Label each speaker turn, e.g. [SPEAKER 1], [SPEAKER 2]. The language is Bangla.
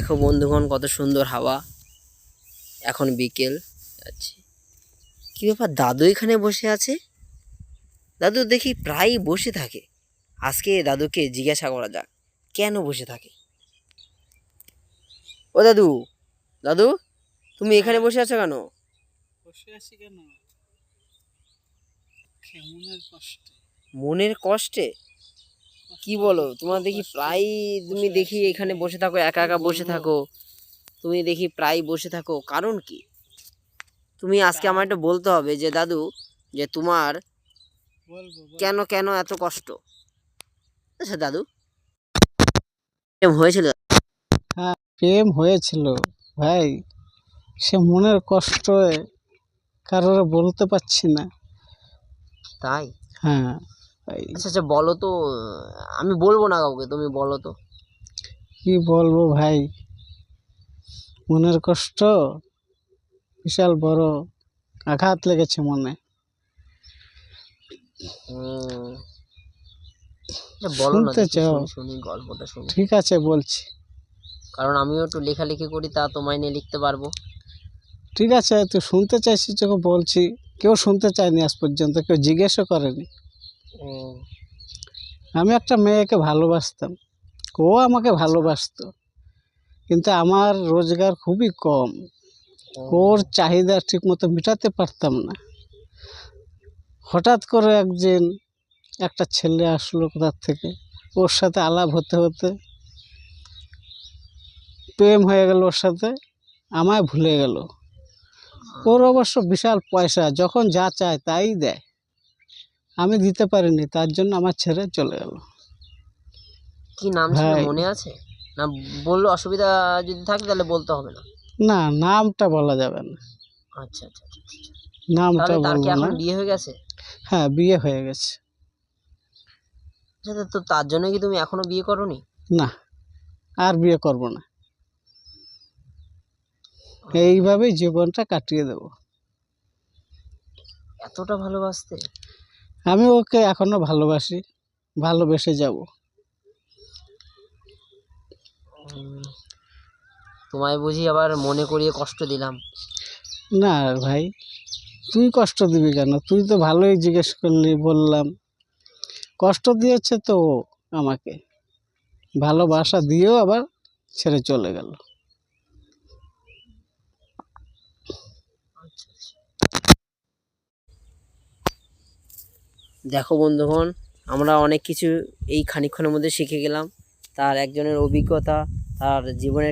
[SPEAKER 1] দেখো বন্ধুগণ, কত সুন্দর হাওয়া। এখন বিকেল যাচ্ছে। কি ব্যাপার, দাদু এখানে বসে আছে? দাদু দেখি প্রায়ই বসে থাকে। আজকে দাদুকে জিজ্ঞাসা করা যাক কেন বসে থাকে। ও দাদু, দাদু তুমি এখানে বসে আছো কেন?
[SPEAKER 2] বসে আছি কেন? মনের কষ্টে।
[SPEAKER 1] মনের কষ্টে? কি বলো, তোমার দেখি প্রায় তুমি দেখি এখানে বসে থাকো, একা একা বসে থাকো। তুমি দেখি প্রায় বসে থাকো, কারণ কি? তুমি আজকে আমার একটু বলতে হবে যে দাদু, যে তোমার কেন কেন এত কষ্ট। আচ্ছা দাদু, প্রেম হয়েছিল?
[SPEAKER 2] হ্যাঁ, প্রেম হয়েছিল ভাই। সে মনের কষ্ট কারোর বলতে পারছি না।
[SPEAKER 1] তাই?
[SPEAKER 2] হ্যাঁ ভাই।
[SPEAKER 1] আচ্ছা আচ্ছা, বলো তো। আমি বলবো না কাউকে, তুমি বলো তো।
[SPEAKER 2] কি বলবো ভাই, মনের কষ্ট বিশাল বড় আঘাত লেগেছে মনে।
[SPEAKER 1] বলো না,
[SPEAKER 2] শুনতে
[SPEAKER 1] দেখি
[SPEAKER 2] চাও?
[SPEAKER 1] শুনি শুনি গল্পটা শুনি।
[SPEAKER 2] ঠিক আছে বলছি।
[SPEAKER 1] কারণ আমিও একটু লেখালেখি করি, তা তোমায় নিয়ে লিখতে পারবো।
[SPEAKER 2] ঠিক আছে, তুই শুনতে চাইছিস যখন বলছি। কেউ শুনতে চায়নি আজ পর্যন্ত, কেউ জিজ্ঞেসও করেনি। আমি একটা মেয়েকে ভালোবাসতাম, ও আমাকে ভালোবাসতো, কিন্তু আমার রোজগার খুবই কম। ওর চাহিদা ঠিক মতো মেটাতে পারতাম না। হঠাৎ করে একদিন একটা ছেলে আসলো কোথার থেকে, ওর সাথে আলাপ হতে হতে প্রেম হয়ে গেল ওর সাথে, আমায় ভুলে গেল। ওর অবশ্য বিশাল পয়সা, যখন যা চায় তাই দেয়, আমি দিতে পারিনি, তার জন্য আমার ছেড়ে চলে গেল।
[SPEAKER 1] কি নাম ছিল,
[SPEAKER 2] ভাই
[SPEAKER 1] মনে আছে? না বললো অসুবিধা যদি থাকে তাহলে বলতে হবে না।
[SPEAKER 2] না, নামটা বলা যাবে না।
[SPEAKER 1] আচ্ছা আচ্ছা আচ্ছা আচ্ছা।
[SPEAKER 2] নামটা
[SPEAKER 1] তাহলে তার কি
[SPEAKER 2] বলবো
[SPEAKER 1] এখন
[SPEAKER 2] না।
[SPEAKER 1] বিয়ে হয়ে গেছে?
[SPEAKER 2] হ্যাঁ, বিয়ে হয়ে গেছে।
[SPEAKER 1] আচ্ছা, তো তার জন্য কি তুমি এখনো বিয়ে করোনি?
[SPEAKER 2] না, আর বিয়ে করব না, এইভাবেই জীবনটা কাটিয়ে দেব।
[SPEAKER 1] এতটা ভালোবাসতে?
[SPEAKER 2] আমি ওকে এখনো ভালোবাসি, ভালোবেসে যাব।
[SPEAKER 1] তোমায় বুঝি আবার মনে করিয়ে কষ্ট দিলাম?
[SPEAKER 2] না ভাই, তুই কষ্ট দিবি কেন? তুই তো ভালোই জিজ্ঞেস করলি, বললাম। কষ্ট দিয়েছে তো ও আমাকে, ভালোবাসা দিয়েও আবার ছেড়ে চলে গেল।
[SPEAKER 1] দেখো বন্ধুগণ, আমরা অনেক কিছু এই খানিকক্ষণের মধ্যে শিখে গেলাম। তার একজনের অভিজ্ঞতা, তার জীবনের